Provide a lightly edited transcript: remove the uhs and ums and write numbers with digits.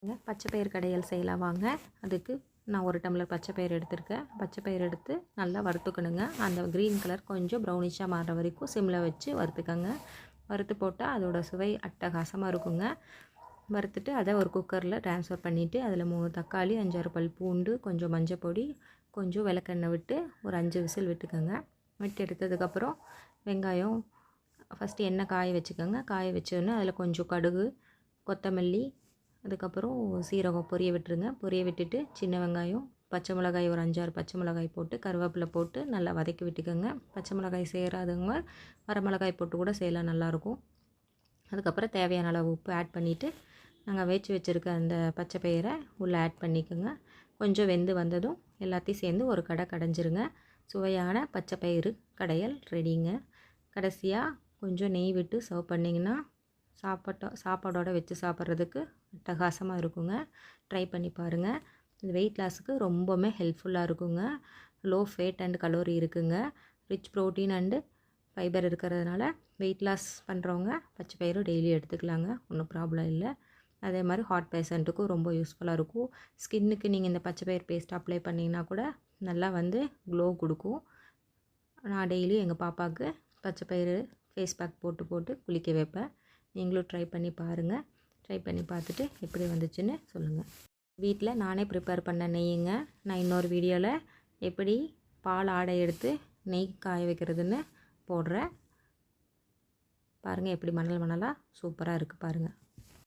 பச்சை பயிறு கடையல் செய்யலாம் வாங்க. அதுக்கு நான் 1 டம்ளர் பச்சை பயிறு எடுத்திருக்கேன். பச்சை பயிறு எடுத்து நல்லா வறுத்துக்கணுங்க. அந்த க்ரீன் கலர் கொஞ்சம் ப்ரௌனிஷாக மாறுற வரைக்கும் சிம்மில் வச்சு வறுத்துக்கங்க. வறுத்து போட்டால் அதோட சுவை அட்டகாசமாக இருக்குங்க. வறுத்துட்டு அதை ஒரு குக்கரில் ட்ரான்ஸ்ஃபர் பண்ணிவிட்டு அதில் 3 தக்காளி, 5 6 பல் பூண்டு, கொஞ்சம் மஞ்சள் பொடி, கொஞ்சம் விளக்கெண்ணெய் விட்டு ஒரு 5 விசில் விட்டுக்கோங்க. விட்டு எடுத்ததுக்கப்புறம் வெங்காயம் ஃபஸ்ட்டு எண்ணெய் காய வச்சுக்கோங்க. காய வச்சோன்னே அதில் கொஞ்சம் கடுகு, கொத்தமல்லி, அதுக்கப்புறம் சீரகம் பொரிய விட்டுருங்க. பொரிய விட்டுட்டு சின்ன வெங்காயம், பச்சை மிளகாய் ஒரு 5 6 பச்சை மிளகாய் போட்டு கருவேப்பிலை போட்டு நல்லா வதக்கி விட்டுக்கோங்க. பச்சை மிளகாய் சேராதவங்க வரமிளகாய் போட்டு கூட செய்யலாம், நல்லாயிருக்கும். அதுக்கப்புறம் தேவையான அளவு உப்பு ஆட் பண்ணிவிட்டு நாங்கள் வேச்சு வச்சுருக்க அந்த பச்சை பயிரை உள்ளே ஆட் பண்ணிக்கோங்க. கொஞ்சம் வெந்து வந்ததும் எல்லாத்தையும் சேர்ந்து ஒரு கடைஞ்சிருங்க. சுவையான பச்சை பயிறு கடையல் ரெடிங்க. கடைசியாக கொஞ்சம் நெய் விட்டு சர்வ் பண்ணிங்கன்னா சாப்பாடோடு வச்சு சாப்பிட்றதுக்கு அட்டகாசமாக இருக்குங்க. ட்ரை பண்ணி பாருங்கள். இது வெயிட் லாஸுக்கு ரொம்பவுமே ஹெல்ப்ஃபுல்லாக இருக்குங்க. லோ ஃபேட் அண்ட் கலோரி இருக்குங்க. ரிச் ப்ரோட்டீன் அண்டு ஃபைபர் இருக்கிறதுனால வெயிட் லாஸ் பண்ணுறவங்க பச்சை பயிறு டெய்லி எடுத்துக்கலாங்க, ஒன்றும் ப்ராப்ளம் இல்லை. அதே மாதிரி ஹார்ட் பேஷண்ட்டுக்கும் ரொம்ப யூஸ்ஃபுல்லாக இருக்கும். ஸ்கின்னுக்கு நீங்கள் இந்த பச்சை பயிறு பேஸ்ட் அப்ளை பண்ணிங்கன்னா கூட நல்லா க்ளோ கொடுக்கும். நான் டெய்லி எங்கள் பாப்பாவுக்கு பச்சை பயிறு ஃபேஸ் பேக் போட்டு குளிக்க வைப்பேன். நீங்களும் ட்ரை பண்ணி பாருங்கள். ட்ரை பண்ணி பார்த்துட்டு எப்படி வந்துச்சுன்னு சொல்லுங்கள். வீட்டில் நானே ப்ரிப்பேர் பண்ண நெய்யுங்க. நான் இன்னொரு வீடியோவில் எப்படி பால் ஆடை எடுத்து நெய் காய வைக்கிறதுன்னு போடுறேன். பாருங்கள் எப்படி மணலாக சூப்பராக இருக்குது பாருங்கள்.